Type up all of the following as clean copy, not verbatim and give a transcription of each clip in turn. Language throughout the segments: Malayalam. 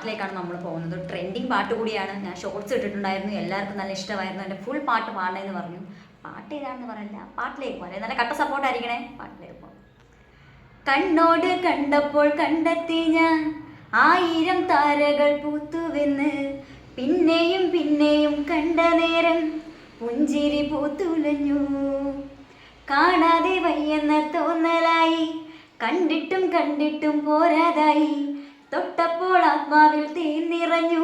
പാട്ടിലേക്കാണ് നമ്മൾ പോകുന്നത്. ട്രെൻഡിങ് പാട്ട് കൂടിയാണ്. ഞാൻ ഷോർട്സ് ഇട്ടിട്ടുണ്ടായിരുന്നു, എല്ലാവർക്കും നല്ല ഇഷ്ടമായിരുന്നു. എൻ്റെ ഫുൾ പാട്ട് പാടണമെന്ന് പറഞ്ഞു. പാട്ട് ഏതാണെന്ന് പറയില്ല, പാട്ടിലേക്ക് പോകാം. നല്ല കട്ട സപ്പോർട്ടായിരിക്കണേ. പാട്ടിലേക്ക് പോകാം. കണ്ണോട് കണ്ടപ്പോൾ കണ്ടെത്തി ഞാൻ 1000 താരകൾ പൂത്തുവെന്ന്, പിന്നെയും പിന്നെയും കണ്ട നേരം പുഞ്ചിരി പൂത്തുലഞ്ഞു. കാണാതെ വയ്യെന്ന തോന്നലായി, കണ്ടിട്ടും കണ്ടിട്ടും പോരാതായി. തൊട്ടപ്പോൾ ആത്മാവിൽ തീ നിറഞ്ഞു,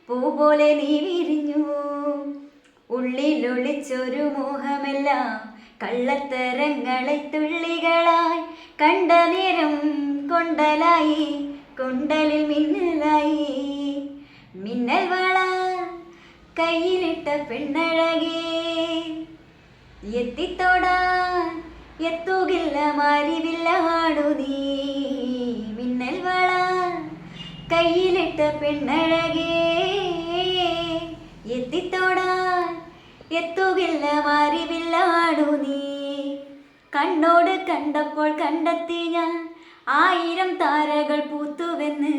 പൂ പോലെ നീ വിരിഞ്ഞു. ഉള്ളിലൊളിച്ചൊരു മോഹമെല്ലാം കള്ളത്തരങ്ങളെ തുള്ളികളായി. കണ്ട നേരം കൊണ്ടലായി, കൊണ്ടലിൽ മിന്നലായി. മിന്നൽ വള കയ്യിലിട്ട പെണ്ണഴകേ, എത്തിത്തോടാൻ എത്തുകില്ല മാരിവില്ലാടു നീ. മിന്നൽ വള കയ്യിലിട്ട പെണ്ണഴകേ, എത്തിത്തോടാൻ എത്തുകില്ല മാരിവില്ലാടു നീ. കണ്ണോട് കണ്ടപ്പോൾ കണ്ടെത്തി ഞാൻ 1000 താരകൾ പൂത്തുവെന്ന്,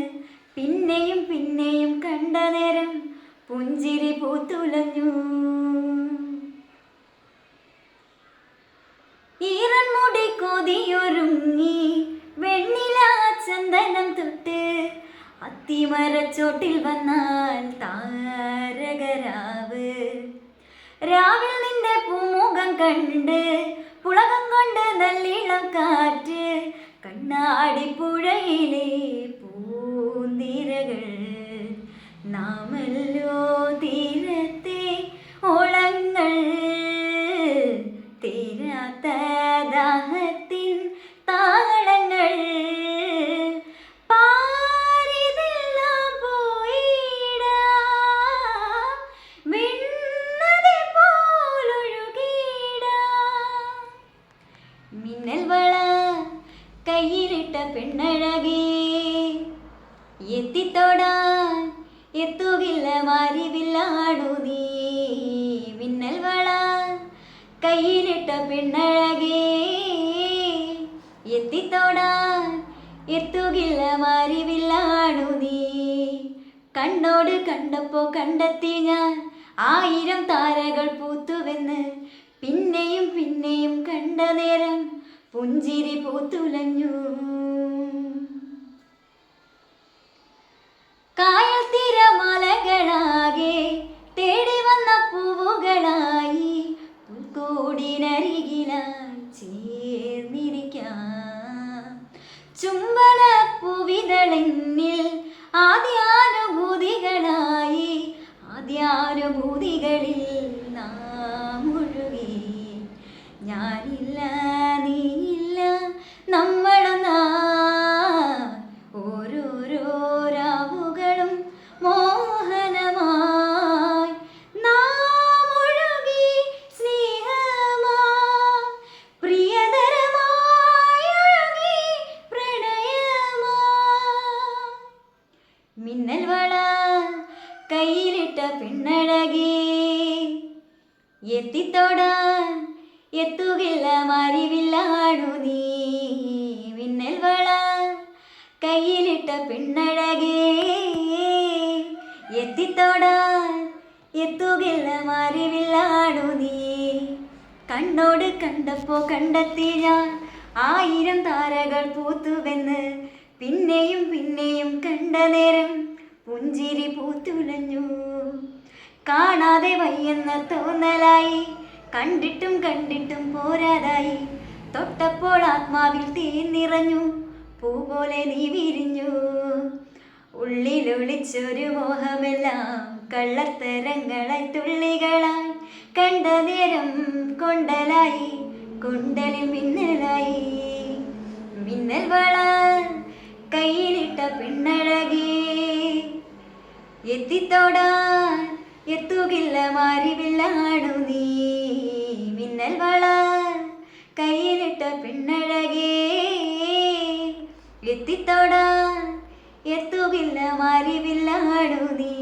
പിന്നെയും പിന്നെയും കണ്ട നേരം പുഞ്ചിരി പൂത്തുലഞ്ഞു. ഈറൻമുടി കൊതിയൊരുങ്ങി വെണ്ണില ചന്ദനം തൊട്ട്, അത്തിമരച്ചോട്ടിൽ വന്നാൽ താരകരാവ്. രാവിൽ നിന്റെ പൂമുഖം കണ്ട് പുളകം കൊണ്ട് നല്ലിളം കാറ്റ്. കണ്ണാടിപ്പുഴയിലെ പൂന്തിരകൾ നാമല്ലോ തീരത്തെ ഓളങ്ങൾ. തീരാത്ത ദാഹത്തിൻ താളങ്ങൾ പാരിതെല്ലാം പോയിടാ, വിണ്ണതെ പോലൊഴുകിടാ. മിന്നൽ വള കയ്യിലിട്ട പെണ്ണഴകേ, എത്തിത്തോടാൻ എത്തുകില്ല മാരിവില്ലാടു നീ. മിന്നൽ വള കയ്യിലിട്ട പെണ്ണഴകേ, എത്തിത്തോടാൻ എത്തുകില്ല മാരിവില്ലാടു നീ. കണ്ണോട് കണ്ടപ്പോ കണ്ടെത്തി ഞാൻ 1000 താരകൾ പൂത്തുവെന്ന്, പിന്നെയും പിന്നെയും കണ്ട നേരം പുഞ്ചിരി പൂത്തുലഞ്ഞു. കായൽ തിരമാലകളാകെ തേടി വന്ന പൂവുകളായി, പുൽക്കൂടിനരികിലായി ചേർന്നിരിക്കാം. ചുംബന പൂവിതളെന്നിൽ ആദ്യാനുഭൂതികളായി, ആദ്യാനുഭൂതികളിൽ നാം മുഴുകി. ഞാനില്ല നീയില്ല നമ്മളൊന്നാ, ഓരോരോ രാവുകളും മോഹനമായി നാം ഒഴുകി സ്നേഹമായി, പ്രിയതരമായി ഒഴുകി പ്രണയമായി. മിന്നൽ വള കയ്യിലിട്ട പെണ്ണഴകേ, എത്തിത്തോടാൻ എത്തുകില്ല മാരിവില്ലാടു നീ. മിന്നൽ വള കയ്യിലിട്ട പെണ്ണഴകേ, എത്തിത്തോടാൻ എത്തുകില്ല മാരിവില്ലാടു നീ. കണ്ണോട് കണ്ടപ്പോ കണ്ടെത്തി ഞാൻ 1000 താരകൾ പൂത്തുവെന്ന്, പിന്നെയും പിന്നെയും കണ്ട നേരം പുഞ്ചിരി പൂത്തുലഞ്ഞു. കാണാതെ വയ്യെന്ന തോന്നലായി, കണ്ടിട്ടും കണ്ടിട്ടും പോരാതായി. തൊട്ടപ്പോൾ ആത്മാവിൽ തീ നിറഞ്ഞു, പൂ പോലെ നീ വിരിഞ്ഞു. ഉള്ളിലൊളിച്ചൊരു മോഹമെല്ലാം കള്ളത്തരങ്ങളായി തുള്ളികളായി. കണ്ട നേരം കൊണ്ടലായി, കൊണ്ടലിൽ മിന്നലായി. മിന്നൽ വള കയ്യിലിട്ട പെണ്ണഴകേ, എത്തിത്തോടാൻ എത്തുകില്ല മാരിവില്ലാടു നീ. മിന്നൽ വള കയ്യിലിട്ട പെണ്ണഴകേ, എത്തിത്തോടാൻ എത്തുകില്ല മാരിവില്ലാടു നീ.